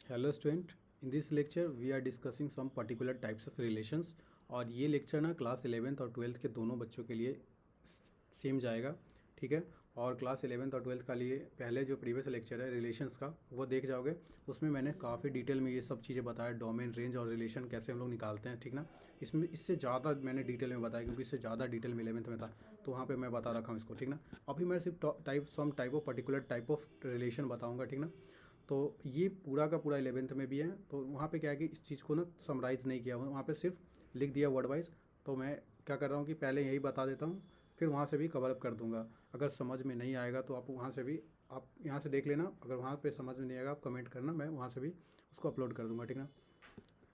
Hello student, in this lecture we are discussing some particular types of relations. और ये lecture ना class 11th और 12th के दोनों बच्चों के लिए सेम जाएगा। ठीक है। और क्लास 11th और 12th का लिए पहले जो प्रीवियस लेक्चर है रिलेशंस का वो देख जाओगे। उसमें मैंने काफ़ी डिटेल में ये सब चीज़ें बताया, डोमेन, रेंज और रिलेशन कैसे हम लोग निकालते हैं। ठीक ना। इसमें इससे ज़्यादा मैंने डिटेल में बताया क्योंकि इससे ज़्यादा डिटेल में 11th में था, तो वहाँ पर मैं बता रखा हूँ इसको। ठीक ना। अभी मैं सिर्फ type of particular type of relation बताऊँगा। ठीक ना। तो ये पूरा का पूरा 11th में भी है, तो वहाँ पे क्या है कि इस चीज़ को ना समराइज़ नहीं किया हुआ, वहाँ पे सिर्फ लिख दिया वर्ड वाइज। तो मैं क्या कर रहा हूँ कि पहले यही बता देता हूँ, फिर वहाँ से भी कवर अप कर दूँगा। अगर समझ में नहीं आएगा तो आप वहाँ से भी आप यहाँ से देख लेना, अगर वहाँ पे समझ में नहीं आएगा आप कमेंट करना, मैं वहाँ से भी उसको अपलोड कर दूँगा। ठीक है,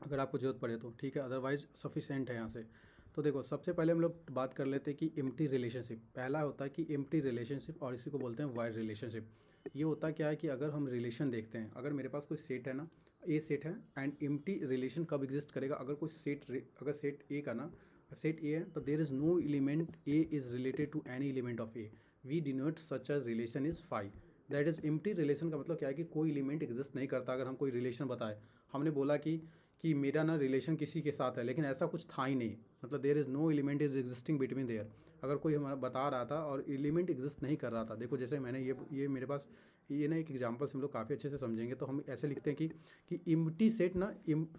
अगर आपको ज़रूरत पड़े तो। ठीक है, अदरवाइज़ सफिशेंट है यहाँ से। तो देखो, सबसे पहले हम लोग बात कर लेते हैं कि एम्प्टी रिलेशनशिप। पहला होता है कि एम्प्टी रिलेशनशिप, और इसी को बोलते हैं वाइड रिलेशनशिप। ये होता क्या है कि अगर हम रिलेशन देखते हैं, अगर मेरे पास कोई सेट है ना, ए सेट है, एंड एम्प्टी रिलेशन कब एग्जिस्ट करेगा, अगर कोई अगर सेट ए का ना, सेट ए है, तो there is no element a is related to any element of a, we denote such a relation is phi. That is empty relation का मतलब क्या है कि कोई एलिमेंट एग्जिस्ट नहीं करता। अगर हम कोई रिलेशन बताए, हमने बोला कि मेरा ना रिलेशन किसी के साथ है, लेकिन ऐसा कुछ था ही नहीं, मतलब there is no element is existing between there. अगर कोई हमारा बता रहा था और एलिमेंट एग्जिस्ट नहीं कर रहा था, देखो जैसे मैंने ये मेरे पास ये ना एक एग्जांपल से हम लोग काफ़ी अच्छे से समझेंगे। तो हम ऐसे लिखते हैं कि इम्प्टी सेट ना,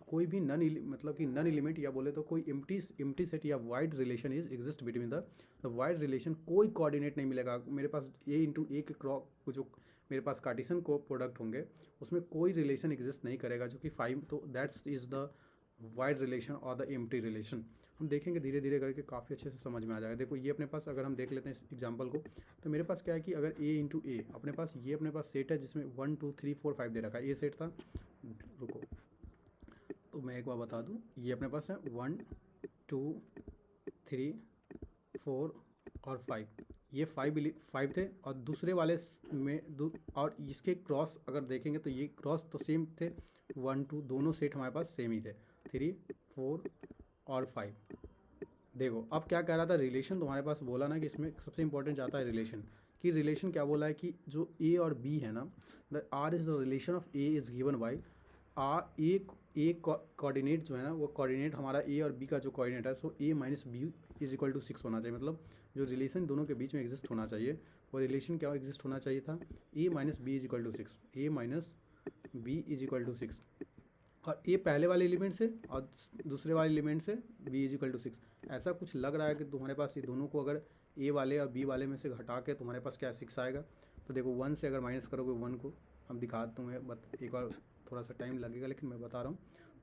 कोई भी मतलब कि नन एलिमेंट, या बोले तो कोई इम्प्टी सेट या wide relation is exist between the wide relation. कोई कोऑर्डिनेट नहीं मिलेगा मेरे पास, ए इंटू ए के क्रॉस जो मेरे पास कार्टेशियन को प्रोडक्ट होंगे, उसमें कोई रिलेशन एग्जिस्ट नहीं करेगा जो कि 5, तो that's is the wide relation और द एम्प्टी रिलेशन। हम देखेंगे धीरे धीरे करके, काफ़ी अच्छे से समझ में आ जाएगा। देखो ये अपने पास, अगर हम देख लेते हैं इस एग्जांपल को, तो मेरे पास क्या है कि अगर ए इंटू ए अपने पास, ये अपने पास सेट है जिसमें 1 2 3 4 5 दे रखा है, ए सेट था। रुको, तो मैं एक बार बता दूँ, ये अपने पास है 1 2 3 4 और 5। ये 5 थे, और दूसरे वाले और इसके क्रॉस अगर देखेंगे तो ये क्रॉस तो सेम थे, 1 2 दोनों सेट हमारे पास सेम ही थे, 3 4 और 5। देखो अब क्या कह रहा था, रिलेशन तुम्हारे पास बोला ना कि इसमें सबसे इंपॉर्टेंट जाता है रिलेशन। कि रिलेशन क्या बोला है कि जो ए और बी है ना, the R is the relation of A is given by R. A coordinate जो है ना, वो कोऑर्डिनेट हमारा ए और बी का जो कोऑर्डिनेट है, so A minus B is equal to 6 होना चाहिए। मतलब जो रिलेशन दोनों के बीच में एग्जिस्ट होना चाहिए, वो रिलेशन क्या एग्जिस्ट होना चाहिए था, A minus B is equal to 6, A minus B is equal to 6। और ए पहले वाले एलिमेंट से और दूसरे वाले एलिमेंट से बी इज इक्वल टू 6। ऐसा कुछ लग रहा है कि तुम्हारे पास ये दोनों को अगर ए वाले और बी वाले में से घटा के तुम्हारे पास क्या 6 आएगा। तो देखो 1 से अगर माइनस करोगे 1 को, हम दिखा तुम्हें एक बार, थोड़ा सा टाइम लगेगा लेकिन मैं बता रहा हूँ।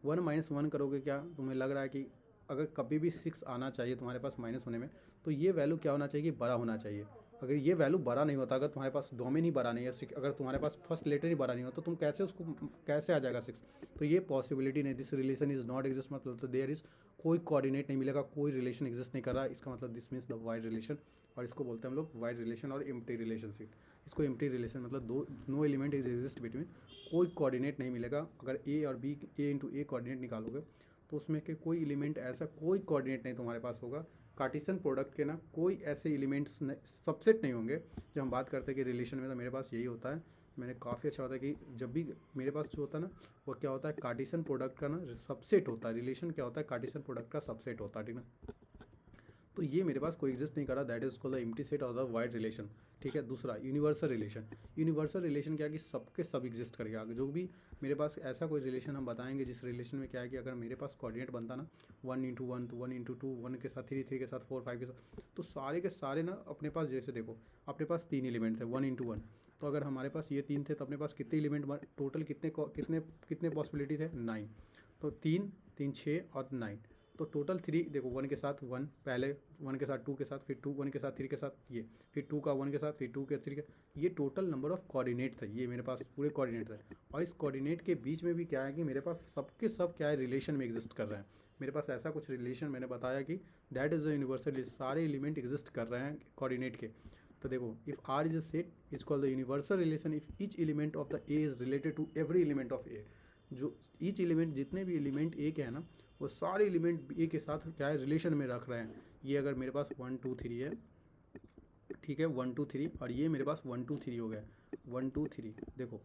1 माइनस 1 करोगे, क्या तुम्हें लग रहा है कि अगर कभी भी 6 आना चाहिए तुम्हारे पास माइनस होने में, तो ये वैल्यू क्या होना चाहिए, बड़ा होना चाहिए। अगर ये वैल्यू बड़ा नहीं होता, अगर तुम्हारे पास डोमेन ही बड़ा नहीं है, अगर तुम्हारे पास फर्स्ट लेटर ही बड़ा नहीं हो, तो तुम कैसे उसको, कैसे आ जाएगा 6। तो ये पॉसिबिलिटी नहीं, this relation is not exist, मतलब तो देयर इज कोई कोऑर्डिनेट नहीं मिलेगा, कोई रिलेशन एग्जिस्ट नहीं कर रहा है, इसका मतलब this means the wide relation. और इसको बोलते हैं हम लोग वाइड रिलेशन और एम्प्टी रिलेशनशिप। इसको एम्प्टी रिलेशन मतलब दो no element is exist between, कोई कोऑर्डिनेट नहीं मिलेगा। अगर ए और B, A into A coordinate निकालोगे, तो उसमें के कोई एलिमेंट ऐसा कोई कोऑर्डिनेट नहीं तुम्हारे पास होगा। कार्टेशियन प्रोडक्ट के ना कोई ऐसे एलिमेंट्स सबसेट नहीं होंगे। जब हम बात करते हैं कि रिलेशन में, तो मेरे पास यही होता है, मैंने काफ़ी अच्छा होता है कि जब भी मेरे पास जो होता है ना, वो क्या होता है, कार्टेशियन प्रोडक्ट का ना सबसेट होता है। रिलेशन क्या होता है, कार्टेशियन प्रोडक्ट का सबसेट होता है। ठीक ना। तो ये मेरे पास कोई एग्जिस्ट नहीं कर रहा, that is called the empty set और द वाइड रिलेशन। ठीक है। दूसरा यूनिवर्सल रिलेशन। यूनिवर्सल रिलेशन क्या है कि सबके सब एग्जिस्ट करेगा। जो भी मेरे पास ऐसा कोई रिलेशन हम बताएंगे जिस रिलेशन में क्या है कि अगर मेरे पास कोऑर्डिनेट बनता ना 1 इंटू 1, तो 1 इंटू 2, 1 के साथ 3, 3 के साथ 4, 5 के साथ, तो सारे के सारे ना अपने पास, जैसे देखो अपने पास 3 एलिमेंट थे, 1 इंटू 1। तो अगर हमारे पास ये 3 थे, तो अपने पास कितने एलिमेंट टोटल, कितने कितने पॉसिबिलिटी थे, 9। तो 3 3 6 और 9, तो टोटल 3। देखो 1 के साथ 1, पहले 1 के साथ 2 के साथ, फिर 2 1 के साथ 3 के साथ, ये फिर 2 का 1 के साथ, फिर 2 के 3 के, ये टोटल नंबर ऑफ कोऑर्डिनेट थे। ये मेरे पास पूरे कोऑर्डिनेट थे। और इस कोऑर्डिनेट के बीच में भी क्या है कि मेरे पास सबके सब क्या है, रिलेशन में एग्जिस्ट कर रहे हैं। मेरे पास ऐसा कुछ रिलेशन मैंने बताया कि दैट इज़ अ यूनिवर्सल, सारे एलिमेंट एग्जिस्ट कर रहे हैं कोऑर्डिनेट के। तो देखो, if R is a set is called the universal relation if each element of the A is related to every element of A. जो ईच एलिमेंट, जितने भी एलिमेंट ए के हैं ना, वो सारे एलिमेंट ए के साथ क्या है, रिलेशन में रख रहे हैं। ये अगर मेरे पास 1 2 3 है, ठीक है, 1 2 3, और ये मेरे पास 1 2 3 हो गया, 1 2 3। देखो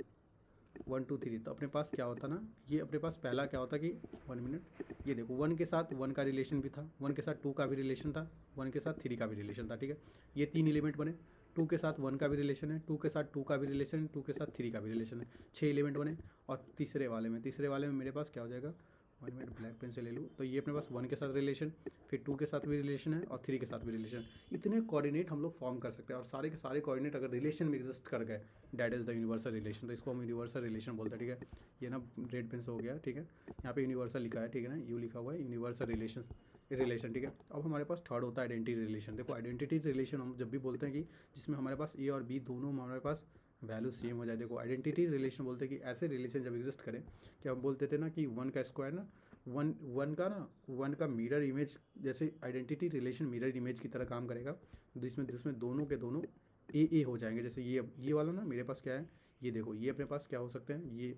1 2 3, तो अपने पास क्या होता ना, ये अपने पास पहला क्या होता कि 1 मिनट, ये देखो 1 के साथ 1 का रिलेशन भी था, 1 के साथ 2 का भी रिलेशन था, 1 के साथ 3 का भी रिलेशन था, ठीक है। ये 3 एलिमेंट बने। 2 के साथ 1 का भी रिलेशन है, 2 के साथ 2 का भी रिलेशन है, 2 के साथ 3 का भी रिलेशन है, 6 एलिमेंट बने। और तीसरे वाले में मेरे पास क्या हो जाएगा, 1 मिनट ब्लैक पेन से ले लूँ, तो ये अपने पास 1 के साथ रिलेशन, फिर 2 के साथ भी रिलेशन है और 3 के साथ भी रिलेशन। इतने कोऑर्डिनेट हम लोग फॉर्म कर सकते हैं, और सारे के सारे कोऑर्डिनेट अगर रिलेशन में एग्जिस्ट कर गए, that is the universal relation. तो इसको हम यूनिवर्सल रिलेशन बोलते हैं, ठीक है। ये ना रेड पेन से हो गया, ठीक है। यहाँ पे यूनिवर्सल लिखा है, ठीक है ना, यू लिखा हुआ है, यूनिवर्सल रिलेशन, ठीक है। अब हमारे पास थर्ड होता है आइडेंटिटी रिलेशन। देखो आइडेंटिटी रिलेशन हम जब भी बोलते हैं कि जिसमें हमारे पास ए और बी दोनों हमारे पास वैल्यू सेम हो जाए। देखो आइडेंटिटी रिलेशन बोलते हैं कि ऐसे रिलेशन जब एग्जिस्ट करें कि हम बोलते थे ना कि 1 का स्क्वायर ना, वन का मिरर इमेज, जैसे आइडेंटिटी रिलेशन मिरर इमेज की तरह काम करेगा, जिसमें दोनों के दोनों ए हो जाएंगे। जैसे ये वाला ना मेरे पास क्या है, ये देखो ये अपने पास क्या हो सकते हैं, ये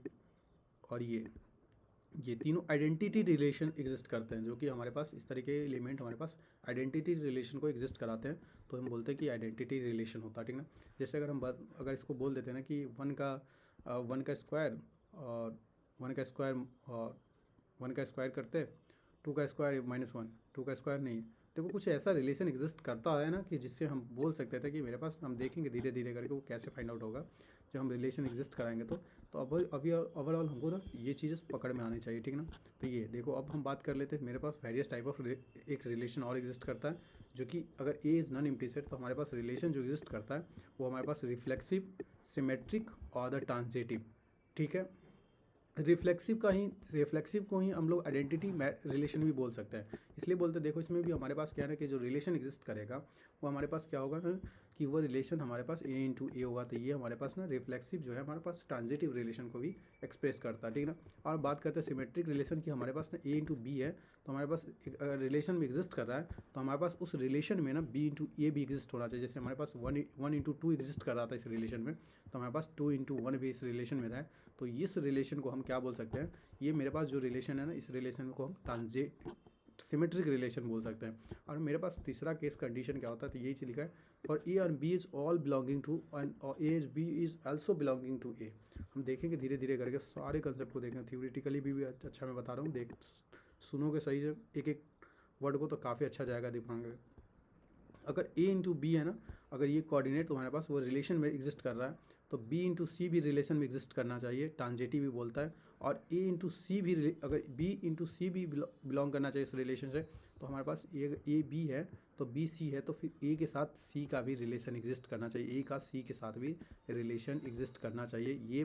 और ये तीनों आइडेंटिटी रिलेशन एग्जिस्ट करते हैं, जो कि हमारे पास इस तरीके के एलिमेंट हमारे पास आइडेंटिटी रिलेशन को एग्जिस्ट कराते हैं, तो हम बोलते हैं कि आइडेंटिटी रिलेशन होता है, ठीक ना। जैसे अगर इसको बोल देते हैं ना कि 1 का स्क्वायर और 1 का स्क्वायर और 1 का स्क्वायर करते, 2 का स्क्वायर -1, 2 का स्क्वायर नहीं। देखो कुछ ऐसा रिलेशन एग्जिस्ट करता है ना कि जिससे हम बोल सकते थे कि मेरे पास, हम देखेंगे धीरे धीरे करके वो कैसे फाइंड आउट होगा जब हम रिलेशन एग्जिस्ट कराएंगे। तो अब अभी ओवरऑल हमको ना ये चीज़ें पकड़ में आनी चाहिए, ठीक ना। तो ये देखो अब हम बात कर लेते हैं, मेरे पास वेरियस टाइप ऑफ एक रिलेशन और एग्जिस्ट करता है, जो कि अगर ए इज़ नॉन इम्प्लिसिट, तो हमारे पास रिलेशन जो एग्जिस्ट करता है वो हमारे पास रिफ्लेक्सिव, सिमेट्रिक और द ट्रांजिटिव, ठीक है। रिफ्लेक्सिव को ही हम लोग आइडेंटिटी रिलेशन भी बोल सकते हैं। इसलिए बोलते हैं, देखो इसमें भी हमारे पास क्या है ना कि जो रिलेशन एग्जिस्ट करेगा वो हमारे पास क्या होगा ना कि वो रिलेशन हमारे पास ए इंटू ए होगा। तो ये हमारे पास ना रिफ्लेक्सिव जो है हमारे पास ट्रांजिटिव रिलेशन को भी एक्सप्रेस करता है, ठीक ना। और बात करते हैं सिमेट्रिक रिलेशन की, हमारे पास ना ए इंटू बी है, तो हमारे पास अगर रिलेशन में एग्जिस्ट कर रहा है तो हमारे पास उस रिलेशन में ना बी इंटू ए भी एग्जिस्ट होना चाहिए। जैसे हमारे पास 1 इंटू 2 एग्जिस्ट कर रहा था इस रिलेशन में, तो हमारे पास 2 इंटू 1 भी इस रिलेशन में था। तो इस रिलेशन को हम क्या बोल सकते हैं, ये मेरे पास जो रिलेशन है ना, इस रिलेशन को हम सिमेट्रिक रिलेशन बोल सकते हैं। और मेरे पास तीसरा केस कंडीशन क्या होता है, तो यही चीज़ लिखा है, और ए और B is all belonging to and और A is B is also belonging to A. हम देखेंगे धीरे धीरे करके सारे कंसेप्ट को देखेंगे, थ्योरेटिकली भी अच्छा मैं बता रहा हूँ, सुनोगे सही से एक एक वर्ड को तो काफ़ी अच्छा जाएगा दिमाग में। अगर ए इंटू बी है ना, अगर ये कोऑर्डिनेट तुम्हारे पास वो रिलेशन में एग्जिस्ट कर रहा है, तो बी इंटू सी भी रिलेशन में एग्जिस्ट करना चाहिए, ट्रांजिटिव भी बोलता है। और ए इंटू सी भी, अगर बी इंटू सी भी बिलोंग करना चाहिए इस रिलेशन से, तो हमारे पास ए बी है तो बी सी है, तो फिर ए के साथ सी का भी रिलेशन एग्जिस्ट करना चाहिए, ए का सी के साथ भी रिलेशन एग्जिस्ट करना चाहिए। ये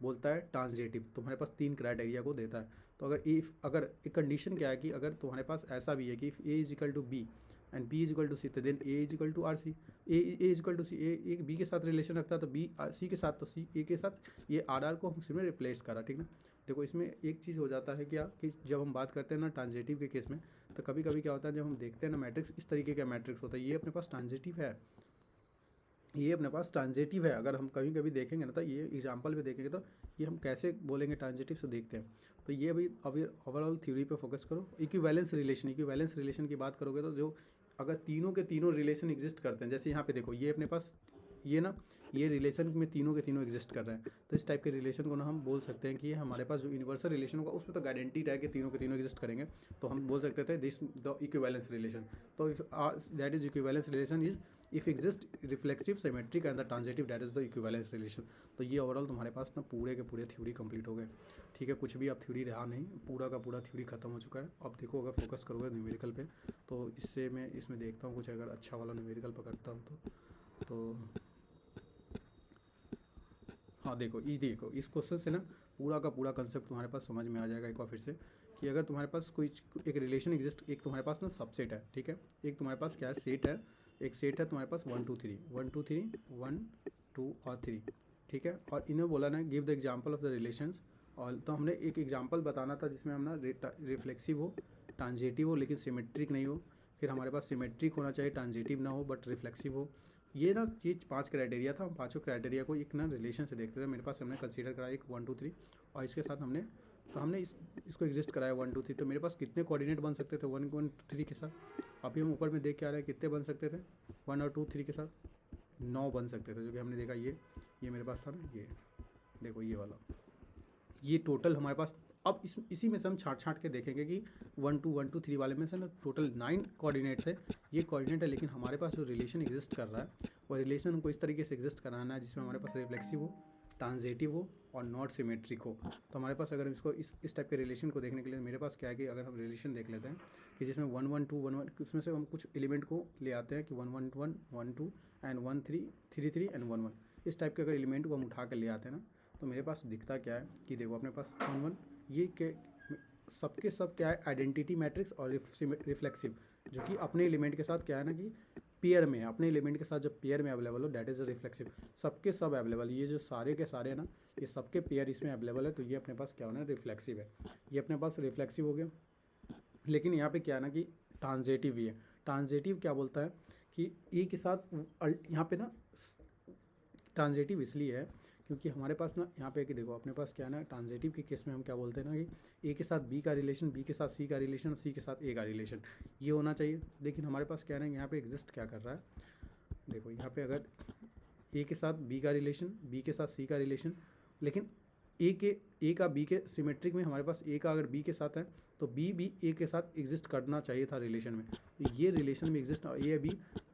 बोलता है ट्रांजिटिव, तुम्हारे पास 3 क्राइटेरिया को देता है। तो अगर एक कंडीशन क्या है कि अगर तुम्हारे पास ऐसा भी है कि if A is equal to B and B is equal to C, तो then A is equal to R C. A is equal to C, A B के साथ रिलेशन रखता है तो बी सी के साथ, तो सी ए के साथ, ये आर को हम इसमें रिप्लेस करा, ठीक ना। देखो इसमें एक चीज़ हो जाता है क्या कि जब हम बात करते हैं ना ट्रांजिटिव के केस में, तो कभी कभी क्या होता है जब हम देखते हैं ना मैट्रिक्स, इस तरीके का मैट्रिक्स होता है, ये अपने पास ट्रांजिटिव है, ये अपने पास ट्रांजिटिव है। अगर हम कभी कभी देखेंगे ना, तो ये एग्जांपल पे देखेंगे तो ये हम कैसे बोलेंगे ट्रांजिटिव से देखते हैं। तो ये अभी ओवरऑल थ्योरी पे फोकस करो। इक्विवेलेंस रिलेशन की बात करोगे तो जो अगर तीनों के तीनों रिलेशन एग्जिस्ट करते हैं, जैसे यहाँ पे देखो ये अपने पास ये रिलेशन में तीनों के तीनों एग्जिस्ट कर रहे हैं, तो इस टाइप के रिलेशन को ना हम बोल सकते हैं कि ये हमारे पास जो यूनिवर्सल रिलेशन होगा उसमें तो गारंटीड है कि तीनों के तीनों एग्जिस्ट करेंगे, तो हम बोल सकते थे दिस द इक्विवेलेंस रिलेशन। तो that is equivalence relation is if exist reflexive, symmetric and the transitive, that is the equivalence relation. तो ये ओवरऑल तुम्हारे पास ना पूरे के पूरे थ्योरी कंप्लीट हो गए, ठीक है। कुछ भी अब थ्योरी रहा नहीं, पूरा का पूरा थ्योरी खत्म हो चुका है। अब देखो अगर फोकस करोगे न्यूमेरिकल पे, तो इससे मैं इसमें देखता हूँ कुछ अगर अच्छा वाला न्यूमेरिकल पकड़ता हूँ तो हाँ देखो इस क्वेश्चन से ना पूरा का पूरा कंसेप्ट तुम्हारे पास समझ में आ जाएगा एक बार फिर से, कि अगर तुम्हारे पास कोई एक रिलेशन एग्जिस्ट, एक तुम्हारे पास ना सबसेट है, ठीक है, एक तुम्हारे पास क्या है सेट है, एक सेट है तुम्हारे पास 1 2 3 1 2 3 1 2 और 3, ठीक है। और इन्हें बोला ना give the example of the relations, और तो हमने एक एग्जाम्पल बताना था जिसमें हम ना रिफ्लेक्सिव हो, ट्रांजिटिव हो लेकिन सिमेट्रिक नहीं हो, फिर हमारे पास सिमेट्रिक होना चाहिए, ट्रांजिटिव ना हो बट रिफ्लेक्सिव हो। ये ना चीज़ 5 क्राइटेरिया था, हम पाँचों क्राइटेरिया को एक ना रिलेशन से देखते थे। मेरे पास हमने कंसीडर कराया एक 1 2 3, और इसके साथ हमने इसको एग्जिस्ट कराया 1 2 3। तो मेरे पास कितने कोऑर्डिनेट बन सकते थे 1 1 3 के साथ, अभी हम ऊपर में देख के आ रहे हैं कितने बन सकते थे 1 और 2 3 के साथ 9 बन सकते थे, जो कि हमने देखा ये मेरे पास था ना, ये देखो ये वाला ये टोटल हमारे पास अब इसी में से हम छाँट के देखेंगे कि 1 2 1 2 3 वाले में से ना टोटल 9 कोऑर्डिनेट्स है, ये कोऑर्डिनेट है, लेकिन हमारे पास जो रिलेशन एग्जिस्ट कर रहा है वो रिलेशन हमको इस तरीके से एग्जिस्ट कराना है जिसमें हमारे पास रिफ्लेक्सिव हो, ट्रांजिटिव हो और नॉट सिमेट्रिक हो। तो हमारे पास अगर हम इसको इस टाइप के रिलेशन को देखने के लिए मेरे पास क्या है कि अगर हम रिलेशन देख लेते हैं कि जिसमें 1 1 2 1 1 उसमें से हम कुछ एलिमेंट को ले आते हैं कि 1 1 1 1 2 एंड 1 3 3 3 एंड 1 1, इस टाइप के अगर एलिमेंट को हम उठा कर ले आते हैं ना, तो मेरे पास दिखता क्या है कि देखो अपने पास 1 1 ये के सबके सब क्या है आइडेंटिटी मैट्रिक्स और रिफ्लेक्सिव, जो कि अपने एलिमेंट के साथ क्या है ना कि पेयर में, अपने एलिमेंट के साथ जब पेयर में अवेलेबल हो दैट इज़ अ रिफ्लेक्सिव। सबके सब अवेलेबल, ये जो सारे के सारे हैं ना ये सबके पेयर इसमें अवेलेबल है, तो ये अपने पास क्या होना है रिफ्लेक्सिव है, ये अपने पास रिफ्लेक्सिव हो गया। लेकिन यहाँ पे क्या है ना कि ट्रांजिटिव ही है। ट्रांजिटिव क्या बोलता है कि ए के साथ यहाँ पे ना ट्रांजिटिव इसलिए है क्योंकि हमारे पास ना यहाँ पे कि देखो अपने पास क्या है ना ट्रांजिटिव के केस में हम क्या बोलते हैं ना कि ए के साथ बी का रिलेशन, बी के साथ सी का रिलेशन, सी के साथ ए का रिलेशन, ये होना चाहिए। लेकिन हमारे पास क्या है ना यहाँ पे एग्जिस्ट क्या कर रहा है, देखो यहाँ पे अगर ए के साथ बी का रिलेशन, बी के साथ सी का रिलेशन, लेकिन ए का बी के सिमेट्रिक में हमारे पास ए का अगर बी के साथ है तो बी भी ए के साथ एग्जिस्ट करना चाहिए था रिलेशन में, तो ये रिलेशन में एग्जिस्ट ए बी,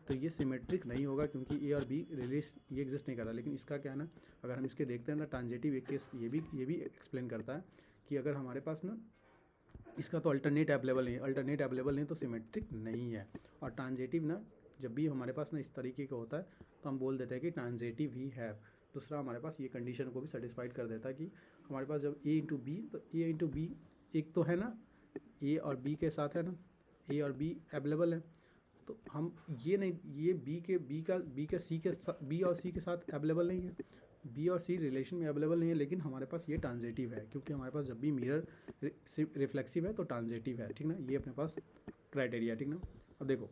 तो ये सिमेट्रिक नहीं होगा क्योंकि ए और बी ये एग्जिस्ट नहीं कर रहा। लेकिन इसका क्या है ना अगर हम इसके देखते हैं ना ट्रांजिटिव एक केस ये भी एक्सप्लेन करता है कि अगर हमारे पास ना इसका तो अल्टरनेट अवेलेबल नहीं है, अल्टरनेट अवेलेबल नहीं तो सिमेट्रिक नहीं है। और ट्रांजिटिव ना जब भी हमारे पास ना इस तरीके का होता है तो हम बोल देते हैं कि ट्रांजिटिव ही है। दूसरा हमारे पास ये कंडीशन को भी सेटिस्फाइड कर देता है कि हमारे पास जब ए इंटू बी, तो ए इंटू बी एक तो है ना ए और बी के साथ है ना, ए और बी अवेलेबल है, तो हम ये नहीं, ये बी के सी के बी और सी के साथ अवेलेबल नहीं है, बी और सी रिलेशन में अवेलेबल नहीं है, लेकिन हमारे पास ये ट्रांजिटिव है क्योंकि हमारे पास जब भी मिरर रिफ्लेक्सिव है तो ट्रांजिटिव है, ठीक ना, ये अपने पास क्राइटेरिया, ठीक ना। अब देखो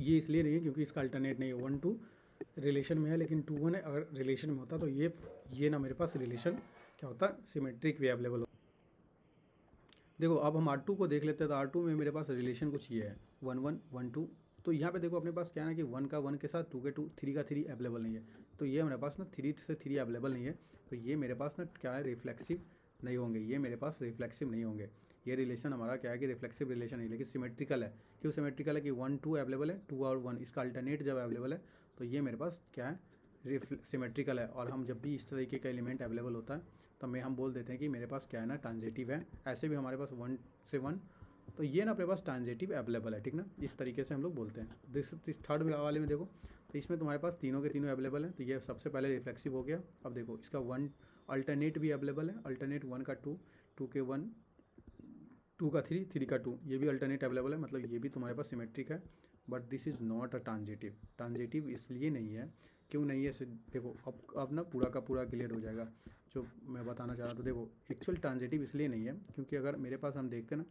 ये इसलिए नहीं है क्योंकि इसका अल्टरनेट नहीं है, 1 2 रिलेशन में है लेकिन 2 1 है, अगर रिलेशन में होता तो ये ना मेरे पास रिलेशन क्या होता सिमेट्रिक भी अवेलेबल होता। देखो अब हम R2 को देख लेते हैं, तो R2 में मेरे पास रिलेशन कुछ ये है 1 1 1 2, तो यहाँ पे देखो अपने पास क्या है ना कि 1 का 1 के साथ 2 के 2, 3 का 3 अवेलेबल नहीं है, तो ये मेरे पास ना 3 से 3 अवेलेबल नहीं है, तो ये मेरे पास ना क्या है रिफ्लेक्सिव नहीं होंगे, ये मेरे पास रिफ्लेक्सिव नहीं होंगे। ये रिलेशन हमारा क्या है कि रिफ्लेक्सिव रिलेशन है लेकिन सिमेट्रिकल है। क्यों सिमेट्रिकल है कि 1 2 अवेलेबल है, 2 और 1 इसका अल्टरनेट जब अवेलेबल है तो ये मेरे पास क्या है सिमेट्रिकल है। और हम जब भी इस तरीके का एलिमेंट अवेलेबल होता है तो हम बोल देते हैं कि मेरे पास क्या है ना ट्रांजिटिव है। ऐसे भी हमारे पास 1 से 1, तो ये ना अपने पास ट्रांजिटिव अवेलेबल है, ठीक ना, इस तरीके से हम लोग बोलते हैं। दिस थर्ड वाले में देखो तो इसमें तुम्हारे पास तीनों के तीनों अवेलेबल है, तो ये सबसे पहले रिफ्लेक्सिव हो गया। अब देखो इसका 1 अल्टरनेट भी अवेलेबल है, अल्टरनेट 1 का 2, 2 के 1, 2 का 3, 3 का 2, ये भी अल्टरनेट अवेलेबल है, मतलब ये भी तुम्हारे पास सिमेट्रिक है। But this is not a transitive. Transitive इसलिए नहीं है, क्यों नहीं है देखो अब ना पूरा का पूरा क्लियर हो जाएगा जो मैं बताना चाह रहा था। देखो एक्चुअल ट्रांजिटिव इसलिए नहीं है क्योंकि अगर मेरे पास हम देखते ना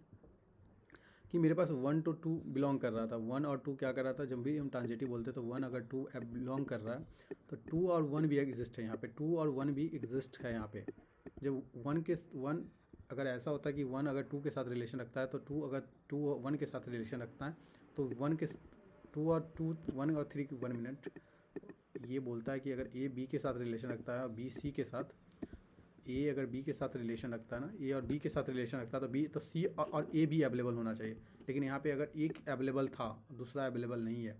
कि मेरे पास 1 to 2 बिलोंग कर रहा था, 1 और 2 क्या कर रहा था, जब भी हम ट्रांजिटिव बोलते तो 1 अगर 2 बिलोंग कर रहा है तो 2 और 1 भी एग्जिस्ट है यहाँ पे, 2 और 1 भी एग्जिस्ट है यहाँ पे। जब 1 अगर ऐसा होता है कि 1 अगर 2 के साथ रिलेशन रखता है तो 2 अगर 2 1 के साथ रिलेशन रखता है तो 2 और 2 1 और 3 1 मिनट ये बोलता है कि अगर ए बी के साथ रिलेशन रखता है और बी सी के साथ, ए अगर बी के साथ रिलेशन रखता है ना, ए और बी के साथ रिलेशन रखता है तो बी तो सी और ए भी अवेलेबल होना चाहिए। लेकिन यहाँ पे अगर एक अवेलेबल था दूसरा अवेलेबल नहीं है,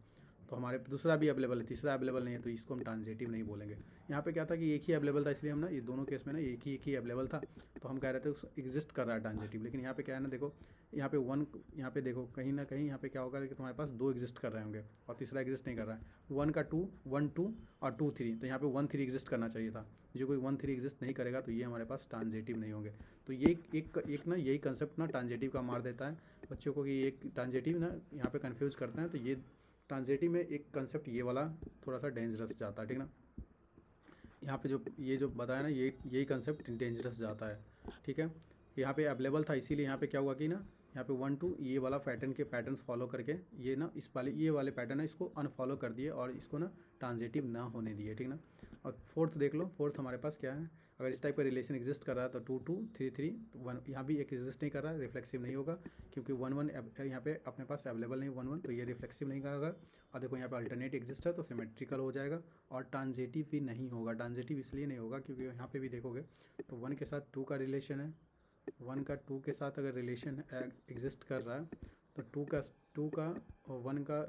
तो हमारे दूसरा भी अवेलेबल है तीसरा अवेलेबल नहीं है, तो इसको हम ट्रांजिटिव नहीं बोलेंगे। यहाँ पे क्या था कि एक ही अवेलेबल था, इसलिए हम ना ये दोनों केस में ना एक ही अवेलेबल था, तो हम कह रहे थे एग्जिस्ट कर रहा है ट्रांजिटिव। लेकिन यहाँ पे क्या है ना देखो यहाँ पे 1, यहाँ पे देखो कहीं ना कहीं यहाँ पे क्या होगा कि तुम्हारे पास 2 एग्जिस्ट कर रहे होंगे और तीसरा एग्जिस्ट नहीं कर रहा है। 1 का 2 1 2 और 2 3, तो यहाँ पे 1 3 एग्जिस्ट करना चाहिए था। जो कोई 1 3 एग्जिस्ट नहीं करेगा तो ये हमारे पास ट्रांजिटिव नहीं होंगे। तो ये एक ना यही कंसेप्ट ना ट्रांजिटिव का मार देता है बच्चों को कि एक ट्रांजिटिव ना यहाँ पे कंफ्यूज करते हैं। तो ये ट्रांजिटिव में एक कंसेप्ट ये वाला थोड़ा सा डेंजरस जाता है, ठीक ना। यहाँ पे जो बताया ना यही कंसेप्ट डेंजरस जाता है, ठीक है। यहाँ पे अवेलेबल था इसीलिए यहाँ पे क्या हुआ कि ना यहाँ पे 1 2 ये वाला पैटर्न्स फॉलो करके ये ना ये वाले पैटर्न है इसको अनफॉलो कर दिए और इसको ना ट्रांजिटिव ना होने दिए, ठीक ना। और फोर्थ देख लो, फोर्थ हमारे पास क्या है, अगर इस टाइप का रिलेशन एग्जिस्ट कर रहा है तो 2 2 3 3 1, यहाँ भी एक एग्जिस्ट नहीं कर रहा है, रिफ्लेक्सिव नहीं होगा क्योंकि 1 1 यहाँ पे अपने पास अवेलेबल नहीं 1 1, तो ये रिफ्लेक्सिव नहीं होगा। और देखो यहाँ पे अल्टरनेट एग्जिस्ट है तो सिमेट्रिकल हो जाएगा। और ट्रांजिटिव भी नहीं होगा, ट्रांजिटिव इसलिए नहीं होगा क्योंकि यहाँ पे भी देखोगे तो 1 के साथ 2 का रिलेशन है, 1 का 2 के साथ अगर रिलेशन एग्जिस्ट कर रहा है तो 2 का 1 का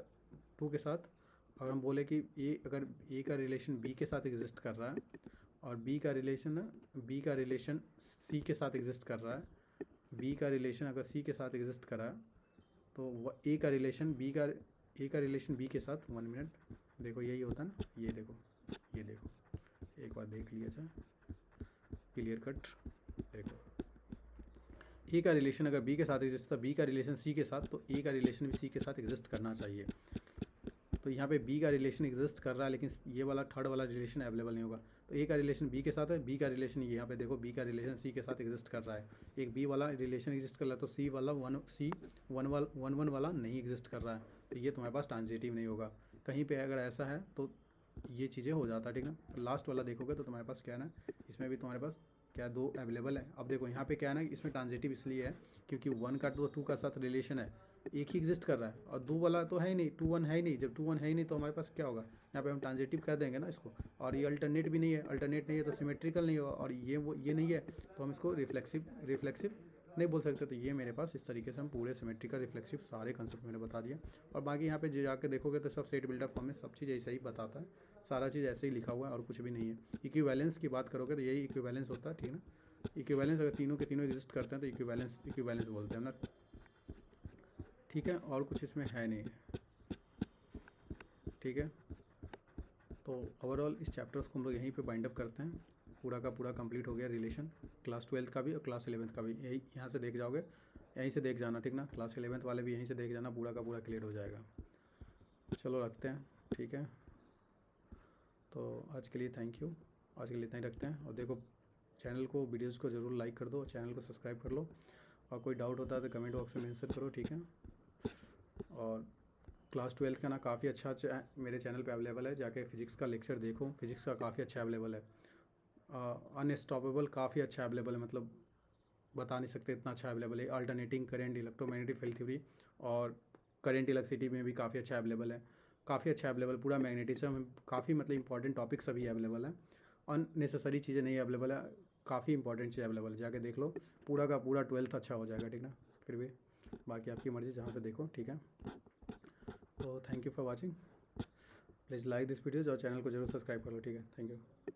2 के साथ अगर हम बोले कि अगर ए का रिलेशन बी के साथ एग्जिस्ट कर रहा है और बी का रिलेशन सी के साथ एग्जिस्ट कर रहा है, बी का रिलेशन अगर सी के साथ एग्जिस्ट कर रहा है तो ए का रिलेशन बी के साथ 1 मिनट, देखो यही होता है ना, ये देखो एक बार देख लिया जाए क्लियर कट। देखो ए का रिलेशन अगर बी के साथ एग्जिस्ट था, बी का रिलेशन सी के साथ, तो ए का रिलेशन भी सी के साथ एग्जिस्ट करना चाहिए। तो यहाँ पे बी का रिलेशन एग्जिस्ट कर रहा है लेकिन ये वाला थर्ड वाला रिलेशन अवेलेबल नहीं होगा। तो ए का रिलेशन बी के साथ है, बी का रिलेशन यहाँ पे देखो बी का रिलेशन सी के साथ एग्जिस्ट कर रहा है, एक बी वाला रिलेशन एग्जिस्ट कर रहा है तो सी वाला 1 वाला नहीं एग्जिस्ट कर रहा है, तो ये तुम्हारे पास ट्रांजिटिव नहीं होगा। कहीं पे अगर ऐसा है तो ये चीज़ें हो जाता है, ठीक ना। लास्ट वाला देखोगे तो तुम्हारे पास क्या है ना, इसमें भी तुम्हारे पास क्या 2 अवेलेबल है। अब देखो यहाँ पे क्या है ना, इसमें ट्रांजिटिव इसलिए है क्योंकि 1 का तो 2 का साथ रिलेशन है, एक ही एग्जिस्ट कर रहा है, और 2 वाला तो है ही नहीं, 2 1 है ही नहीं। जब 2 1 है ही नहीं तो हमारे पास क्या होगा, यहाँ पे हम ट्रांजिटिव कर देंगे ना इसको। और ये अल्टरनेट भी नहीं है, अल्टरनेट नहीं है तो सिमेट्रिकल नहीं होगा, और ये नहीं है तो हम इसको रिफ्लेक्सिव नहीं बोल सकते। तो ये मेरे पास इस तरीके से हम पूरे सिमेट्रिकल रिफ्लेक्सिव सारे कंसेप्ट मैंने बता दिया। और बाकी यहाँ पे जो जाके देखोगे तो सब सेट बिल्डर फॉर्म में सब चीज़ ऐसा ही बताता है, सारा चीज़ ऐसे ही लिखा हुआ है और कुछ भी नहीं है। इक्विवेलेंस की बात करोगे तो यही इक्विवेलेंस होता है, ठीक है ना। इक्विवेलेंस अगर तीनों के तीनों एग्जिस्ट करते हैं तो इक्विवेलेंस बोलते हैं ना, ठीक है। और कुछ इसमें है नहीं, ठीक है। तो ओवरऑल इस चैप्टर्स को हम लोग यहीं पे बाइंड अप करते हैं। पूरा का पूरा कंप्लीट हो गया रिलेशन, क्लास 12th का भी और क्लास 11th का भी। यही यहाँ से देख जाओगे, यहीं से देख जाना, ठीक ना। क्लास 11th वाले भी यहीं से देख जाना, पूरा का पूरा क्लियर हो जाएगा। चलो रखते हैं, ठीक है। तो आज के लिए थैंक यू, आज के लिए इतना ही रखते हैं। और देखो चैनल को, वीडियोज़ को ज़रूर लाइक कर दो, चैनल को सब्सक्राइब कर लो, और कोई डाउट होता है तो कमेंट बॉक्स में मेंशन करो, ठीक है। और क्लास 12th का ना काफ़ी अच्छा मेरे चैनल पे अवेलेबल है, जाके फिजिक्स का लेक्चर देखो, फिजिक्स का काफ़ी अच्छा अवेलेबल है। अनस्टॉपेबल काफ़ी अच्छा अवेलेबल है, मतलब बता नहीं सकते इतना अच्छा अवेलेबल है। Alternating current, electromagnetic field theory और करंट इलेक्ट्रिसिटी में भी काफ़ी अच्छा अवेलेबल है, काफ़ी अच्छा अवेलेबल। पूरा मैग्नेटिज्म में काफ़ी मतलब इंपॉर्टेंट टॉपिक सभी अवेलेबल है, अननेसेसरी चीज़ें नहीं अवेलेबल है, काफ़ी इंपॉर्टेंट चीज़ अवेलेबल है। जाके देख लो, पूरा का पूरा 12th अच्छा हो जाएगा, ठीक ना। फिर भी बाकी आपकी मर्ज़ी, जहाँ से देखो, ठीक है। तो thank you for watching, please like this videos और चैनल को जरूर सब्सक्राइब कर लो, ठीक है। Thank you.